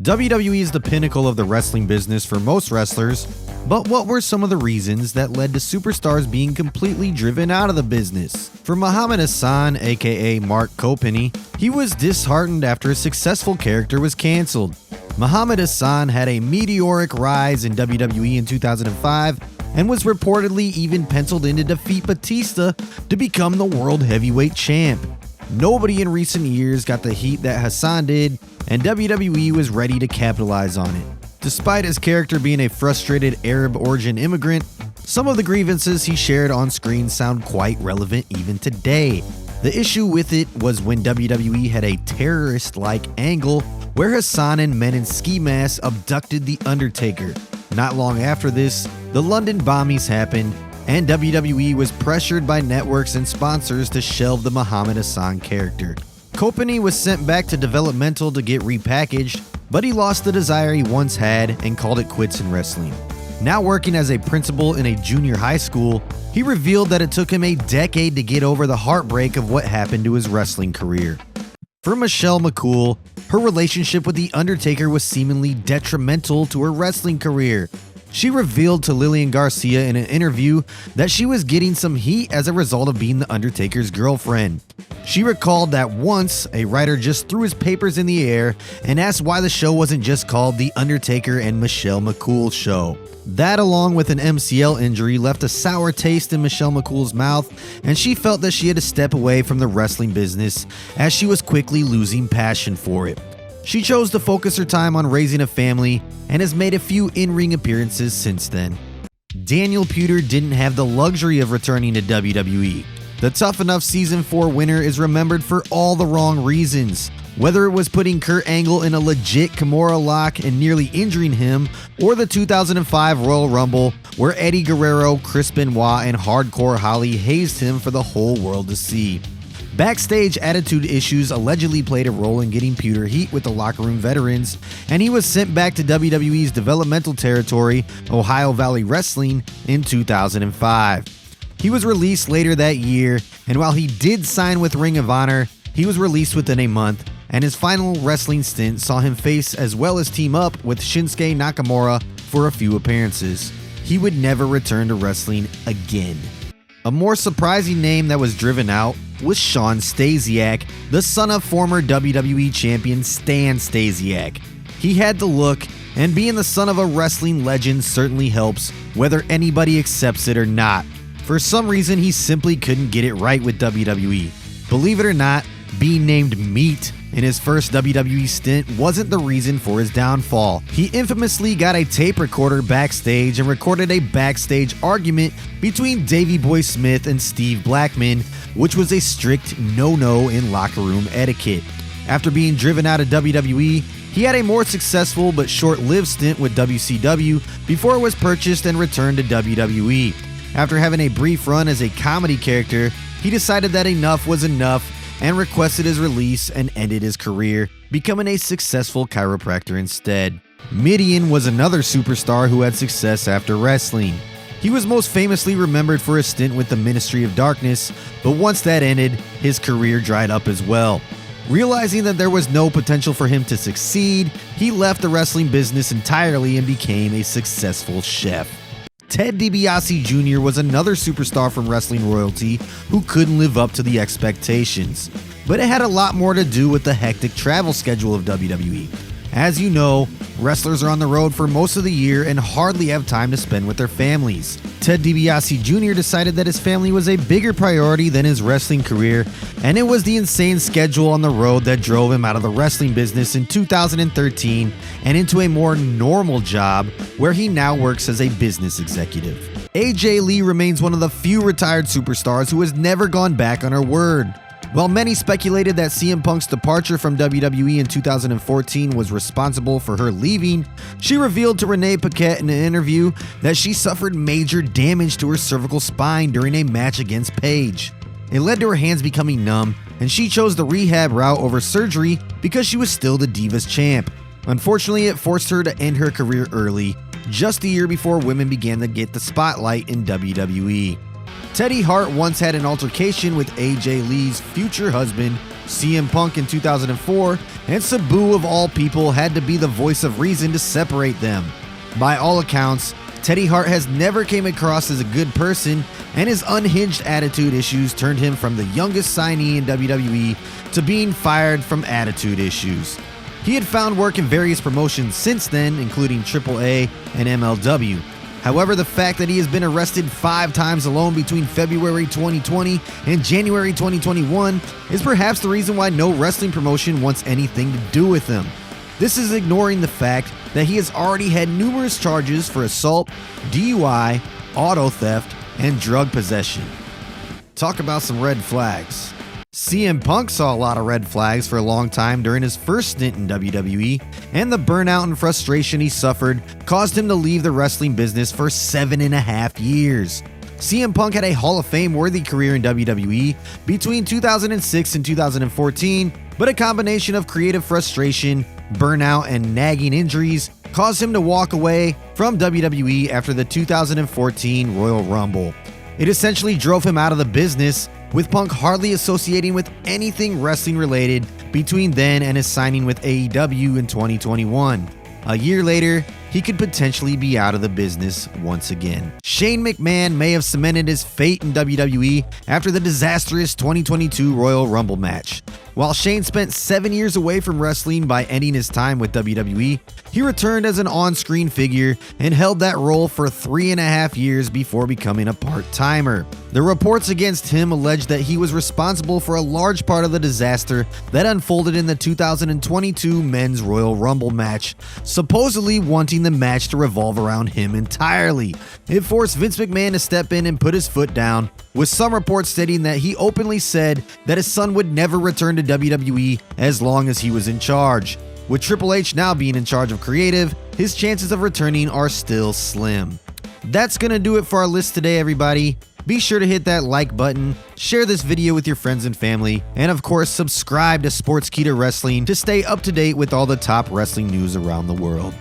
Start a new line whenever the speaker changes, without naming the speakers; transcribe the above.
WWE is the pinnacle of the wrestling business for most wrestlers, but what were some of the reasons that led to superstars being completely driven out of the business? For Muhammad Hassan, aka Mark Coppenny, he was disheartened after a successful character was canceled. Muhammad Hassan had a meteoric rise in WWE in 2005 and was reportedly even penciled in to defeat Batista to become the World Heavyweight Champ. Nobody in recent years got the heat that Hassan did, and WWE was ready to capitalize on it. Despite his character being a frustrated Arab origin immigrant, some of the grievances he shared on screen sound quite relevant even today. The issue with it was when WWE had a terrorist-like angle where Hassan and men in ski masks abducted The Undertaker. Not long after this, the London bombings happened, and WWE was pressured by networks and sponsors to shelve the Muhammad Hassan character. Coppenny was sent back to developmental to get repackaged, but he lost the desire he once had and called it quits in wrestling. Now working as a principal in a junior high school, he revealed that it took him a decade to get over the heartbreak of what happened to his wrestling career. For Michelle McCool, her relationship with The Undertaker was seemingly detrimental to her wrestling career. She revealed to Lillian Garcia in an interview that she was getting some heat as a result of being The Undertaker's girlfriend. She recalled that once, a writer just threw his papers in the air and asked why the show wasn't just called The Undertaker and Michelle McCool Show. That, along with an MCL injury, left a sour taste in Michelle McCool's mouth, and she felt that she had to step away from the wrestling business as she was quickly losing passion for it. She chose to focus her time on raising a family and has made a few in-ring appearances since then. Daniel Puder didn't have the luxury of returning to WWE. The Tough Enough Season 4 winner is remembered for all the wrong reasons. Whether it was putting Kurt Angle in a legit Kimura lock and nearly injuring him, or the 2005 Royal Rumble where Eddie Guerrero, Chris Benoit, and Hardcore Holly hazed him for the whole world to see. Backstage attitude issues allegedly played a role in getting Puder heat with the locker room veterans, and he was sent back to WWE's developmental territory, Ohio Valley Wrestling, in 2005. He was released later that year, and while he did sign with Ring of Honor, he was released within a month, and his final wrestling stint saw him face as well as team up with Shinsuke Nakamura for a few appearances. He would never return to wrestling again. A more surprising name that was driven out was Shawn Stasiak, the son of former WWE champion Stan Stasiak. He had the look, and being the son of a wrestling legend certainly helps, whether anybody accepts it or not. For some reason, he simply couldn't get it right with WWE. Believe it or not, being named Meat in his first WWE stint wasn't the reason for his downfall. He infamously got a tape recorder backstage and recorded a backstage argument between Davey Boy Smith and Steve Blackman, which was a strict no-no in locker room etiquette. After being driven out of WWE, he had a more successful but short-lived stint with WCW before it was purchased and returned to WWE. After having a brief run as a comedy character, he decided that enough was enough and requested his release and ended his career, becoming a successful chiropractor instead. Mideon was another superstar who had success after wrestling. He was most famously remembered for his stint with the Ministry of Darkness, but once that ended, his career dried up as well. Realizing that there was no potential for him to succeed, he left the wrestling business entirely and became a successful chef. Ted DiBiase Jr. was another superstar from wrestling royalty who couldn't live up to the expectations. But it had a lot more to do with the hectic travel schedule of WWE. As you know, wrestlers are on the road for most of the year and hardly have time to spend with their families. Ted DiBiase Jr. decided that his family was a bigger priority than his wrestling career, and it was the insane schedule on the road that drove him out of the wrestling business in 2013 and into a more normal job where he now works as a business executive. AJ Lee remains one of the few retired superstars who has never gone back on her word. While many speculated that CM Punk's departure from WWE in 2014 was responsible for her leaving, she revealed to Renee Paquette in an interview that she suffered major damage to her cervical spine during a match against Paige. It led to her hands becoming numb, and she chose the rehab route over surgery because she was still the Divas champ. Unfortunately, it forced her to end her career early, just a year before women began to get the spotlight in WWE. Teddy Hart once had an altercation with AJ Lee's future husband, CM Punk in 2004, and Sabu of all people had to be the voice of reason to separate them. By all accounts, Teddy Hart has never came across as a good person, and his unhinged attitude issues turned him from the youngest signee in WWE to being fired from attitude issues. He had found work in various promotions since then, including AAA and MLW. However, the fact that he has been arrested 5 times alone between February 2020 and January 2021 is perhaps the reason why no wrestling promotion wants anything to do with him. This is ignoring the fact that he has already had numerous charges for assault, DUI, auto theft, and drug possession. Talk about some red flags. CM Punk saw a lot of red flags for a long time during his first stint in WWE, and the burnout and frustration he suffered caused him to leave the wrestling business for 7.5 years. CM Punk had a Hall of Fame worthy career in WWE between 2006 and 2014, but a combination of creative frustration, burnout, and nagging injuries caused him to walk away from WWE after the 2014 Royal Rumble. It essentially drove him out of the business, with Punk hardly associating with anything wrestling related between then and his signing with AEW in 2021. A year later, he could potentially be out of the business once again. Shane McMahon may have cemented his fate in WWE after the disastrous 2022 Royal Rumble match. While Shane spent 7 years away from wrestling by ending his time with WWE, he returned as an on-screen figure and held that role for 3.5 years before becoming a part-timer. The reports against him allege that he was responsible for a large part of the disaster that unfolded in the 2022 Men's Royal Rumble match, supposedly wanting the match to revolve around him entirely. It forced Vince McMahon to step in and put his foot down, with some reports stating that he openly said that his son would never return to WWE as long as he was in charge. With Triple H now being in charge of creative, his chances of returning are still slim. That's gonna do it for our list today, everybody. Be sure to hit that like button, share this video with your friends and family, and of course subscribe to Sportskeeda Wrestling to stay up to date with all the top wrestling news around the world.